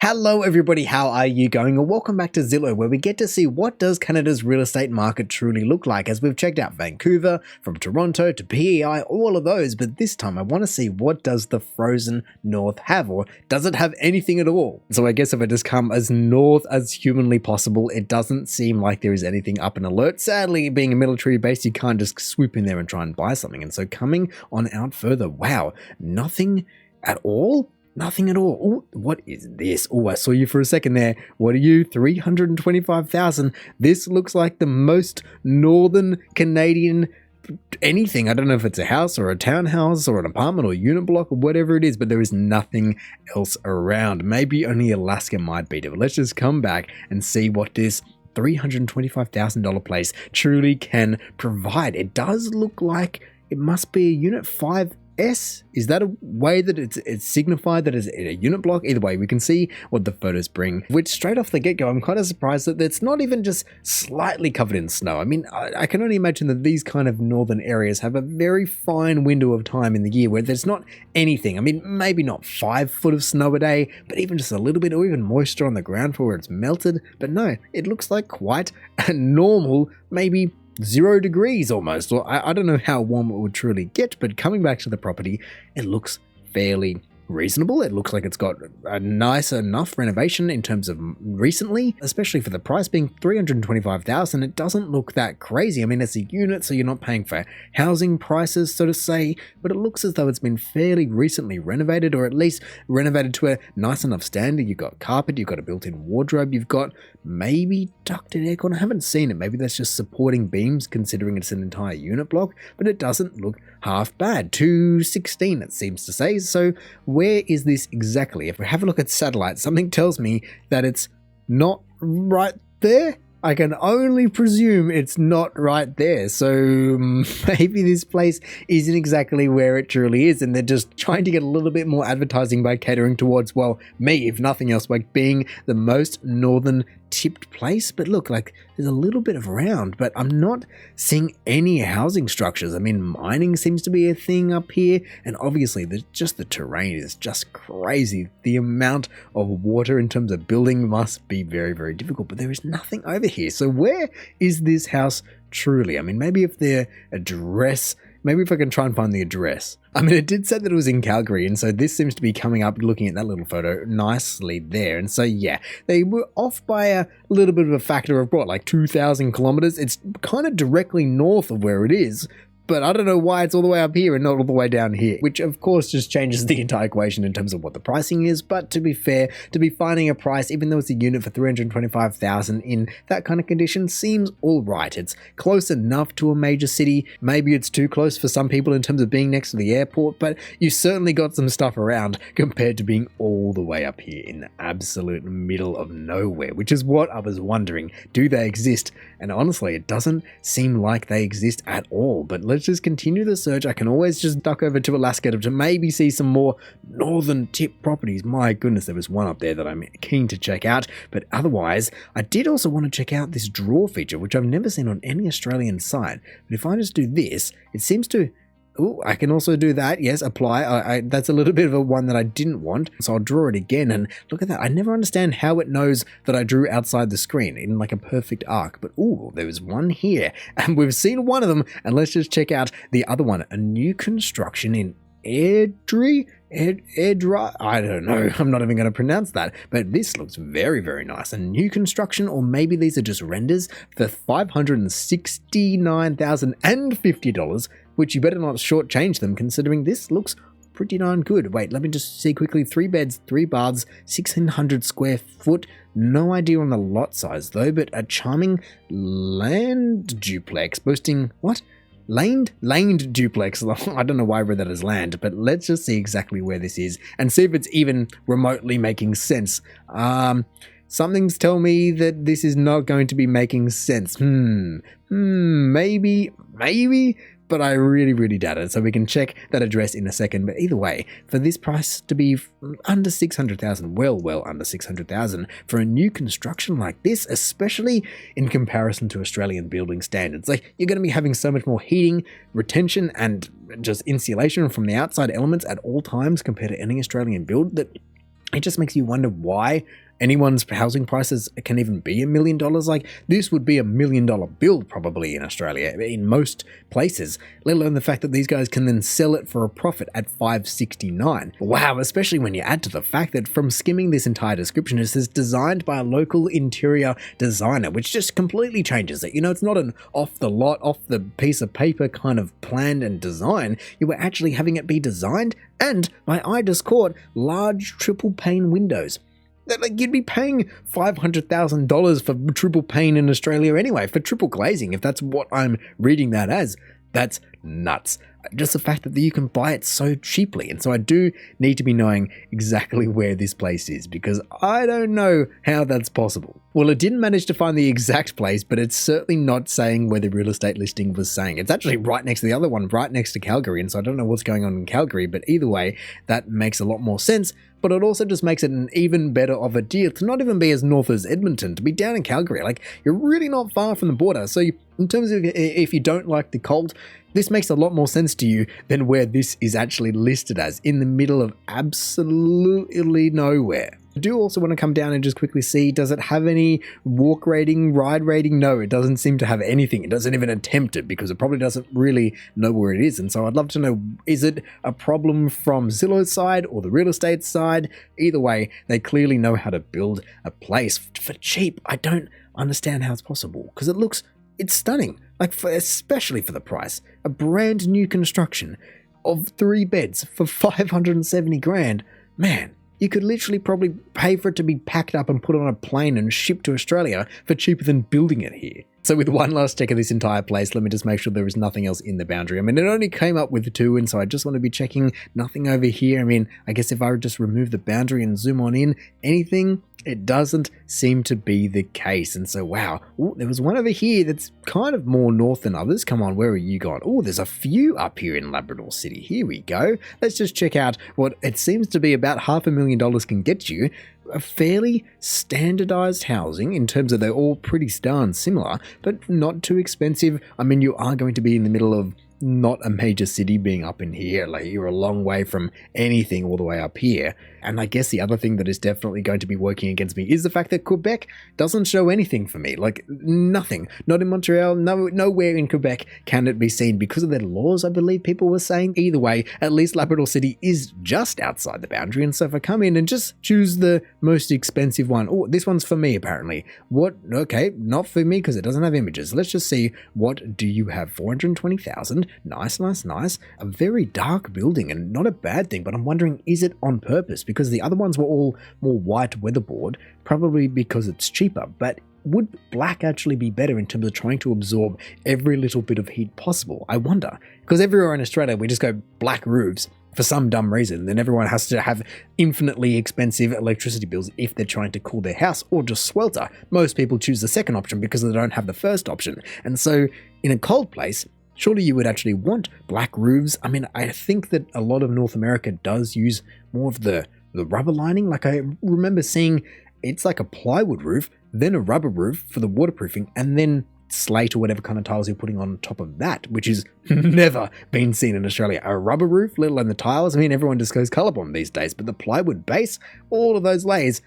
Hello everybody, how are you going? And welcome back to Zillow, where we get to see what does Canada's real estate market truly look like, as we've checked out Vancouver, from Toronto to PEI, all of those, but this time I want to see what does the frozen north have, or does it have anything at all? So I guess if I just come as north as humanly possible, it doesn't seem like there is anything up and alert. Sadly, being a military base, you can't just swoop in there and try and buy something, and so coming on out further, wow, nothing at all? Nothing at all. Ooh, what is this? Oh, I saw you for a second there. What are you? 325,000. This looks like the most northern Canadian anything. I don't know if it's a house or a townhouse or an apartment or unit block or whatever it is, but there is nothing else around. Maybe only Alaska might beat it. But let's just come back and see what this $325,000 place truly can provide. It does look like it must be a Unit 5S. Is that a way that it's signified that it's a unit block? Either way, we can see what the photos bring, which straight off the get-go, I'm kind of surprised that it's not even just slightly covered in snow. I mean, I can only imagine that these kind of northern areas have a very fine window of time in the year where there's not anything. I mean, maybe not 5 foot of snow a day, but even just a little bit, or even moisture on the ground floor where it's melted. But no, it looks like quite a normal, maybe 0 degrees almost, or I don't know how warm it would truly get, but coming back to the property, it looks fairly reasonable. It looks like it's got a nice enough renovation in terms of recently, especially for the price being $325,000. It doesn't look that crazy. I mean, it's a unit, so you're not paying for housing prices, so to say, but it looks as though it's been fairly recently renovated, or at least renovated to a nice enough standard. You've got carpet, you've got a built-in wardrobe, you've got maybe ducted aircon. I haven't seen it. Maybe that's just supporting beams considering it's an entire unit block, but it doesn't look half bad. 216 it seems to say. So where is this exactly? If we have a look at satellite, something tells me that it's not right there. I can only presume it's not right there. So maybe this place isn't exactly where it truly is, and they're just trying to get a little bit more advertising by catering towards, well, me, if nothing else, by being the most northern tipped place. But look, like, there's a little bit of around, but I'm not seeing any housing structures. I mean, mining seems to be a thing up here, and obviously the terrain is just crazy. The amount of water in terms of building must be very, very difficult, but there is nothing over here. So where is this house truly? I mean, maybe if their address, maybe if I can try and find the address. I mean, it did say that it was in Calgary, and so this seems to be coming up, looking at that little photo, nicely there. And so, yeah, they were off by a little bit of a factor of what, like 2,000 kilometers? It's kind of directly north of where it is, but I don't know why it's all the way up here and not all the way down here, which of course just changes the entire equation in terms of what the pricing is. But to be fair, to be finding a price, even though it's a unit for $325,000 in that kind of condition, seems all right. It's close enough to a major city. Maybe it's too close for some people in terms of being next to the airport, but you certainly got some stuff around compared to being all the way up here in the absolute middle of nowhere, which is what I was wondering. Do they exist? And honestly, it doesn't seem like they exist at all. But let's just continue the search. I can always just duck over to Alaska to maybe see some more northern tip properties. My goodness, there was one up there that I'm keen to check out. But otherwise, I did also want to check out this draw feature, which I've never seen on any Australian site. But if I just do this, it seems to... Oh, I can also do that. Yes, apply. That's a little bit of a one that I didn't want. So I'll draw it again, and look at that. I never understand how it knows that I drew outside the screen in like a perfect arc. But ooh, there was one here, and we've seen one of them. And let's just check out the other one. A new construction in Airdrie? I don't know. I'm not even going to pronounce that. But this looks very, very nice. A new construction, or maybe these are just renders for $569,050, which you better not shortchange them considering this looks pretty darn good. Wait, let me just see quickly. 3 beds, 3 baths, 1,600 square foot. No idea on the lot size though, but a charming land duplex boasting what? Laned duplex. I don't know why I read that as land, but let's just see exactly where this is and see if it's even remotely making sense. Something's telling me that this is not going to be making sense. Maybe, but I really, really doubt it. So we can check that address in a second. But either way, for this price to be under 600,000, well under 600,000 for a new construction like this, especially in comparison to Australian building standards, like you're going to be having so much more heating, retention, and just insulation from the outside elements at all times compared to any Australian build that it just makes you wonder why anyone's housing prices can even be $1 million. Like, this would be $1 million build probably in Australia, in most places, let alone the fact that these guys can then sell it for a profit at $569. Wow, especially when you add to the fact that from skimming this entire description, it says designed by a local interior designer, which just completely changes it. You know, it's not an off the lot, off the piece of paper kind of plan and design. You were actually having it be designed, and my eye just caught large triple pane windows. Like, you'd be paying $500,000 for triple pane in Australia anyway, for triple glazing, if that's what I'm reading that as. That's nuts. Just the fact that you can buy it so cheaply. And so I do need to be knowing exactly where this place is, because I don't know how that's possible. Well, it didn't manage to find the exact place, but it's certainly not saying where the real estate listing was saying. It's actually right next to the other one, right next to Calgary. And so I don't know what's going on in Calgary, but either way, that makes a lot more sense. But it also just makes it an even better of a deal to not even be as north as Edmonton, to be down in Calgary. Like, you're really not far from the border. So in terms of if you don't like the cold, this makes a lot more sense to you than where this is actually listed as, in the middle of absolutely nowhere. I do also want to come down and just quickly see, does it have any walk rating, ride rating? No, it doesn't seem to have anything. It doesn't even attempt it because it probably doesn't really know where it is. And so I'd love to know, is it a problem from Zillow's side or the real estate side? Either way, they clearly know how to build a place for cheap. I don't understand how it's possible, because it's stunning, like, especially for the price. A brand new construction of 3 beds for 570 grand. Man, you could literally probably pay for it to be packed up and put on a plane and shipped to Australia for cheaper than building it here. So with one last check of this entire place, let me just make sure there is nothing else in the boundary. I mean, it only came up with 2, and so I just want to be checking nothing over here. I mean, I guess if I would just remove the boundary and zoom on in, anything, it doesn't seem to be the case. And so, wow, ooh, there was one over here that's kind of more north than others. Come on, where are you going? Oh, there's a few up here in Labrador City. Here we go. Let's just check out what it seems to be about $500,000 can get you. A fairly standardized housing in terms of they're all pretty darn similar, but not too expensive. I mean, you are going to be in the middle of not a major city being up in here. Like, you're a long way from anything all the way up here. And I guess the other thing that is definitely going to be working against me is the fact that Quebec doesn't show anything for me. Like, nothing. Not in Montreal, nowhere in Quebec can it be seen because of their laws, I believe people were saying. Either way, at least Labrador City is just outside the boundary. And so if I come in and just choose the most expensive one, oh, this one's for me apparently. What? Okay, not for me because it doesn't have images. Let's just see, what do you have? 420,000. Nice. A very dark building, and not a bad thing, but I'm wondering, is it on purpose? Because the other ones were all more white weatherboard, probably because it's cheaper. But would black actually be better in terms of trying to absorb every little bit of heat possible? I wonder. Because everywhere in Australia, we just go black roofs for some dumb reason. Then everyone has to have infinitely expensive electricity bills if they're trying to cool their house or just swelter. Most people choose the second option because they don't have the first option. And so in a cold place, surely you would actually want black roofs. I mean, I think that a lot of North America does use more of the rubber lining. Like, I remember seeing it's like a plywood roof, then a rubber roof for the waterproofing, and then slate or whatever kind of tiles you're putting on top of that, which is never been seen in Australia. A rubber roof, let alone the tiles. I mean, everyone just goes colorbond these days, but the plywood base, all of those layers,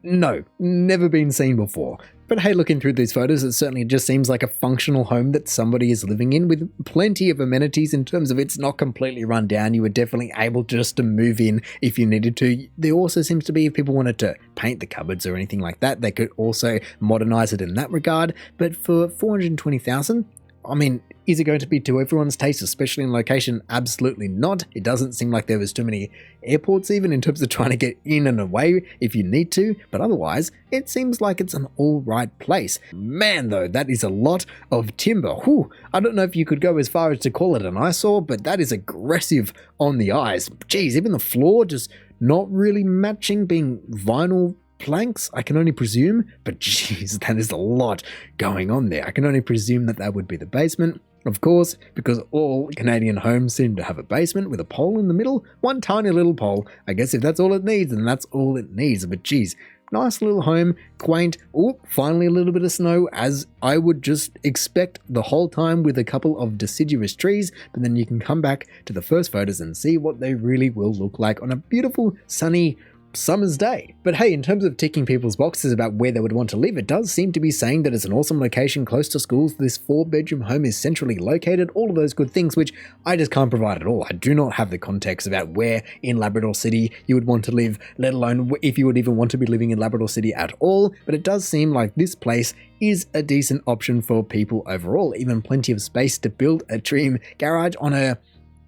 no, never been seen before. But hey, looking through these photos, it certainly just seems like a functional home that somebody is living in with plenty of amenities in terms of it's not completely run down. You were definitely able just to move in if you needed to. There also seems to be, if people wanted to paint the cupboards or anything like that, they could also modernize it in that regard. But for 420,000, I mean, is it going to be to everyone's taste, especially in location? Absolutely not. It doesn't seem like there was too many airports even in terms of trying to get in and away if you need to, but otherwise, it seems like it's an all right place. Man, though, that is a lot of timber. Whew, I don't know if you could go as far as to call it an eyesore, but that is aggressive on the eyes. Geez, even the floor just not really matching, being vinyl planks, I can only presume, but geez, that is a lot going on there. I can only presume that that would be the basement. Of course, because all Canadian homes seem to have a basement with a pole in the middle, one tiny little pole. I guess if that's all it needs, then that's all it needs. But geez, nice little home, quaint. Oh, finally a little bit of snow, as I would just expect the whole time, with a couple of deciduous trees. But then you can come back to the first photos and see what they really will look like on a beautiful, sunny, summer's day. But hey, in terms of ticking people's boxes about where they would want to live, it does seem to be saying that it's an awesome location close to schools. This 4-bedroom home is centrally located, all of those good things, which I just can't provide at all. I do not have the context about where in Labrador City you would want to live, let alone if you would even want to be living in Labrador City at all. But it does seem like this place is a decent option for people overall. Even plenty of space to build a dream garage on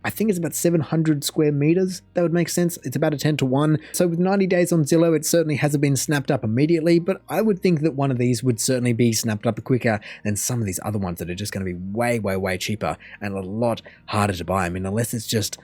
I think it's about 700 square meters. That would make sense. It's about a 10-to-1. So with 90 days on Zillow, it certainly hasn't been snapped up immediately, but I would think that one of these would certainly be snapped up quicker than some of these other ones that are just going to be way, way, way cheaper and a lot harder to buy. I mean, unless it's just,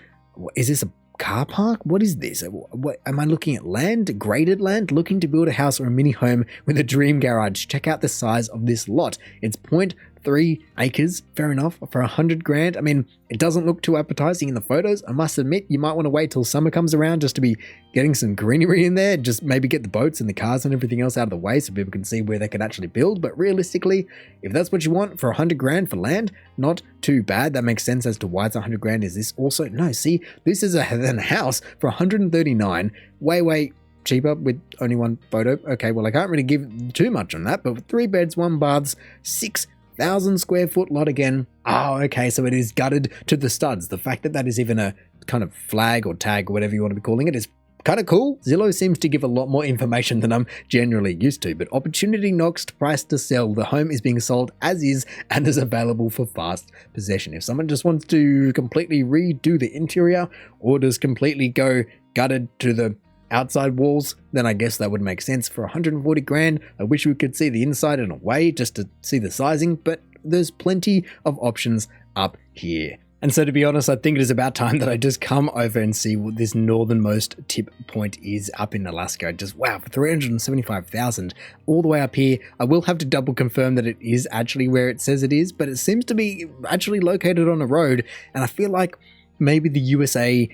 is this a car park? What is this? What, am I looking at land, graded land, looking to build a house or a mini home with a dream garage? Check out the size of this lot. It's 0.3 acres, fair enough, for $100,000. I mean, it doesn't look too appetizing in the photos. I must admit, you might want to wait till summer comes around just to be getting some greenery in there. Just maybe get the boats and the cars and everything else out of the way so people can see where they can actually build. But realistically, if that's what you want for $100,000 for land, not too bad. That makes sense as to why it's $100,000. Is this also? No, see, this is a house for $139,000. Way cheaper with only one photo. Okay, well, I can't really give too much on that, but with 3 beds, 1 baths, 6,000 square foot lot again. Oh, okay, so it is gutted to the studs. The fact that that is even a kind of flag or tag or whatever you want to be calling it is kind of cool. Zillow seems to give a lot more information than I'm generally used to, but opportunity knocks, price to sell. The home is being sold as is and is available for fast possession. If someone just wants to completely redo the interior or just completely go gutted to the outside walls, then I guess that would make sense. For $140,000, I wish we could see the inside in a way just to see the sizing, but there's plenty of options up here. And so to be honest, I think it is about time that I just come over and see what this northernmost tip point is up in Alaska. Just wow, for $375,000 all the way up here. I will have to double confirm that it is actually where it says it is, but it seems to be actually located on a road, and I feel like maybe the USA,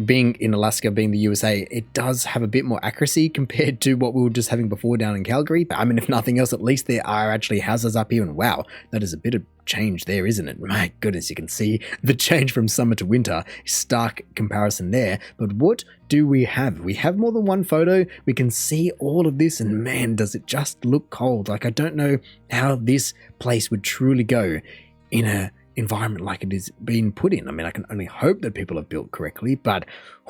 being in Alaska, being the USA, it does have a bit more accuracy compared to what we were just having before down in Calgary. I mean, if nothing else, at least there are actually houses up here, and wow, that is a bit of change there, isn't it? My goodness, you can see the change from summer to winter. Stark comparison there. But what do we have? We have more than one photo. We can see all of this, and man, does it just look cold. Like, I don't know how this place would truly go in a environment like it is being put in. I mean, I can only hope that people have built correctly, but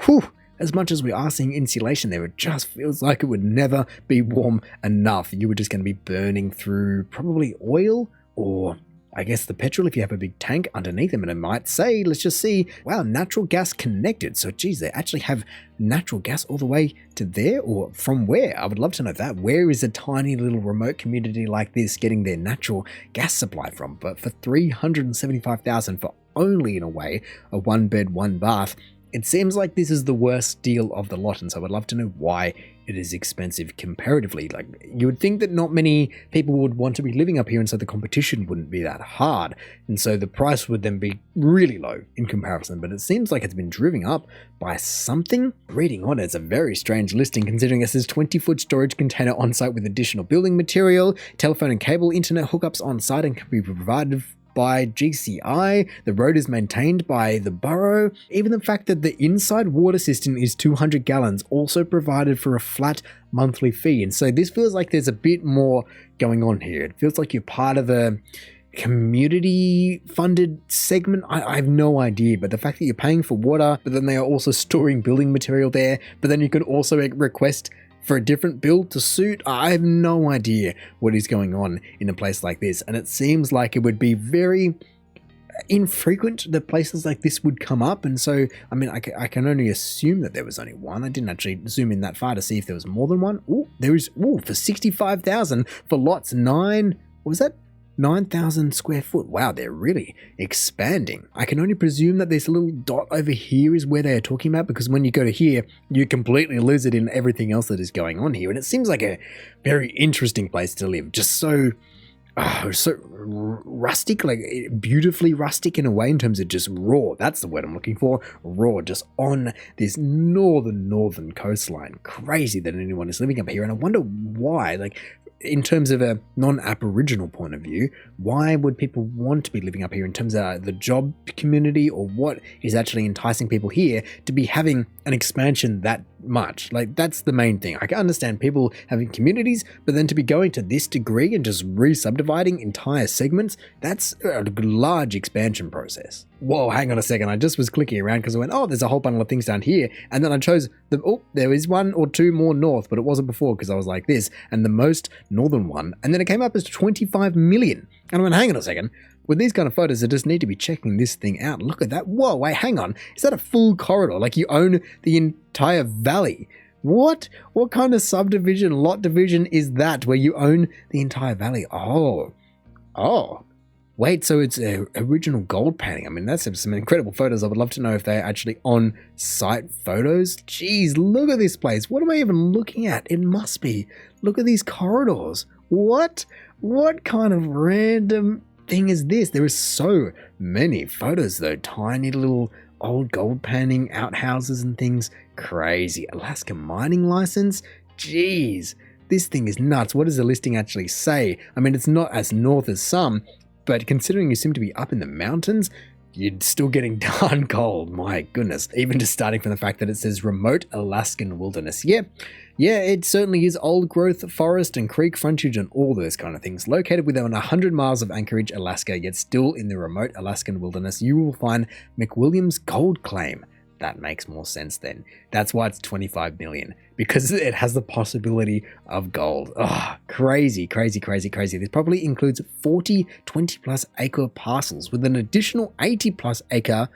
whew, as much as we are seeing insulation there, it just feels like it would never be warm enough. You were just going to be burning through probably oil, or I guess the petrol if you have a big tank underneath them. And it might say, let's just see, wow, natural gas connected. So geez, they actually have natural gas all the way to there, or from where? I would love to know that. Where is a tiny little remote community like this getting their natural gas supply from? But for $375,000 for only, in a way, a 1-bed, 1-bath, it seems like this is the worst deal of the lot, and so I'd love to know why it is expensive comparatively. Like, you would think that not many people would want to be living up here, and so the competition wouldn't be that hard, and so the price would then be really low in comparison, but it seems like it's been driven up by something. Reading on, it's a very strange listing considering it says 20-foot storage container on site with additional building material, telephone and cable internet hookups on site and can be provided by GCI. The road is maintained by the borough. Even the fact that the inside water system is 200 gallons, also provided for a flat monthly fee. And so this feels like there's a bit more going on here. It feels like you're part of a community funded segment. I have no idea, but the fact that you're paying for water, but then they are also storing building material there, but then you could also request for a different build to suit. I have no idea what is going on in a place like this, and it seems like it would be very infrequent that places like this would come up. And so, I mean, I can only assume that there was only one. I didn't actually zoom in that far to see if there was more than one. Oh, there is, oh, for $65,000 for lots 9, what was that? 9,000 square foot. Wow, they're really expanding. I can only presume that this little dot over here is where they are talking about, because when you go to here, you completely lose it in everything else that is going on here. And it seems like a very interesting place to live. Just so rustic, like beautifully rustic in a way, in terms of just raw. That's the word I'm looking for. Raw, just on this northern coastline. Crazy that anyone is living up here. And I wonder why, like, in terms of a non-Aboriginal point of view, why would people want to be living up here in terms of the job community, or what is actually enticing people here to be having an expansion that much. Like, that's the main thing. I can understand people having communities, but then to be going to this degree and just re-subdividing entire segments, that's a large expansion process. Whoa, hang on a second. I just was clicking around because I went, oh, there's a whole bundle of things down here. And then I chose there is one or two more north, but it wasn't before because I was like this. And the most northern one. And then it came up as 25 million. And I went, hang on a second. With these kind of photos, I just need to be checking this thing out. Look at that. Whoa, wait, hang on. Is that a full corridor? Like you own the entire valley. What? What kind of subdivision, lot division is that where you own the entire valley? Oh. Wait, so it's original gold panning. I mean, that's some incredible photos. I would love to know if they're actually on-site photos. Jeez, look at this place. What am I even looking at? It must be. Look at these corridors. What? What kind of random thing is this? There is so many photos though. Tiny little old gold panning outhouses and things. Crazy. Alaska mining license? Jeez, this thing is nuts. What does the listing actually say? I mean, it's not as north as some, but considering you seem to be up in the mountains, you're still getting darn cold. My goodness. Even just starting from the fact that it says remote Alaskan wilderness. Yeah, it certainly is old growth forest and creek frontage and all those kind of things. Located within 100 miles of Anchorage, Alaska, yet still in the remote Alaskan wilderness, you will find McWilliams Gold Claim. That makes more sense then. That's why it's 25 million, because it has the possibility of gold. Oh, crazy. This probably includes 40 20 plus acre parcels with an additional 80 plus acre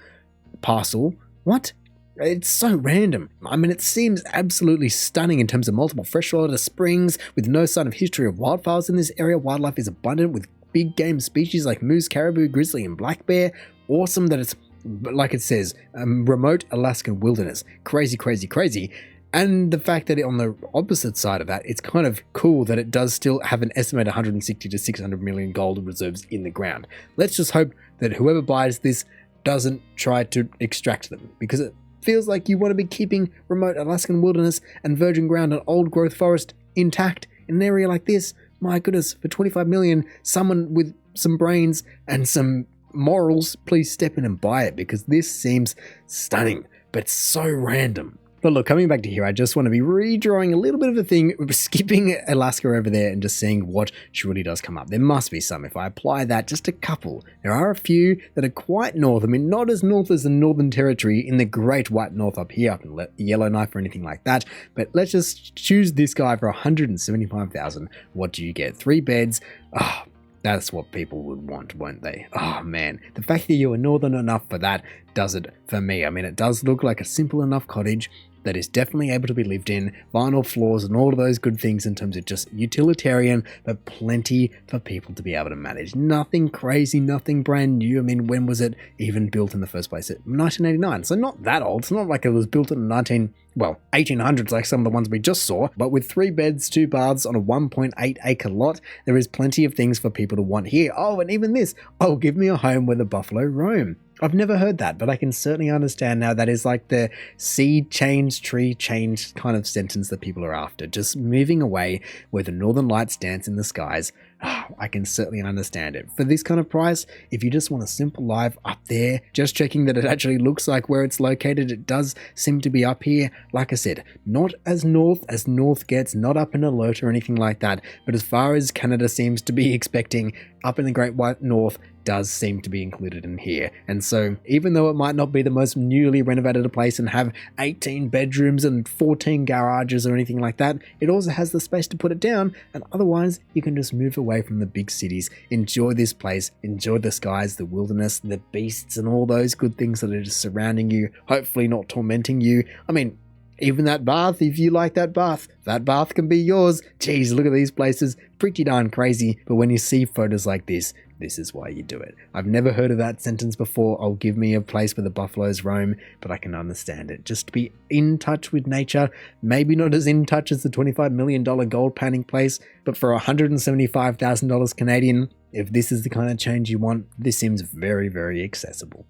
parcel. What? It's so random. I mean, it seems absolutely stunning in terms of multiple freshwater springs with no sign of history of wildfires in this area. Wildlife is abundant with big game species like moose, caribou, grizzly, and black bear. Awesome that it's, like it says, remote Alaskan wilderness. Crazy. And the fact that on the opposite side of that, it's kind of cool that it does still have an estimated 160 to 600 million gold reserves in the ground. Let's just hope that whoever buys this doesn't try to extract them, because it feels like you want to be keeping remote Alaskan wilderness and virgin ground and old growth forest intact in an area like this. My goodness, for 25 million, someone with some brains and some morals, please step in and buy it, because this seems stunning, but so random. But look, coming back to here, I just want to be redrawing a little bit of a thing, skipping Alaska over there and just seeing what surely does come up. There must be some. If I apply that, just a couple. There are a few that are quite north. I mean, not as north as the Northern Territory in the Great White North up here, up in Yellowknife or anything like that. But let's just choose this guy for 175,000. What do you get? 3 beds. Oh, that's what people would want, won't they? Oh man, the fact that you are northern enough for that does it for me. I mean, it does look like a simple enough cottage that is definitely able to be lived in, vinyl floors and all of those good things in terms of just utilitarian, but plenty for people to be able to manage. Nothing crazy, nothing brand new. I mean, when was it even built in the first place? 1989, so not that old. It's not like it was built in the 1800s like some of the ones we just saw, but with 3 beds, 2 baths on a 1.8 acre lot, there is plenty of things for people to want here. Oh, and even this, oh, give me a home where the buffalo roam. I've never heard that, but I can certainly understand now that is like the seed change, tree change kind of sentence that people are after. Just moving away where the northern lights dance in the skies. I can certainly understand it. For this kind of price, if you just want a simple life up there, just checking that it actually looks like where it's located, it does seem to be up here. Like I said, not as north gets, not up in alert or anything like that, but as far as Canada seems to be expecting, up in the Great White North does seem to be included in here. And so even though it might not be the most newly renovated a place and have 18 bedrooms and 14 garages or anything like that, it also has the space to put it down, and otherwise you can just move away from the big cities, enjoy this place, enjoy the skies, the wilderness, the beasts and all those good things that are just surrounding you, hopefully not tormenting you. I mean, even that bath, if you like that bath can be yours. Jeez, look at these places, pretty darn crazy. But when you see photos like this is why you do it. I've never heard of that sentence before. Oh, give me a place where the buffaloes roam, but I can understand it. Just to be in touch with nature, maybe not as in touch as the $25 million gold panning place, but for $175,000 Canadian, if this is the kind of change you want, this seems very, very accessible.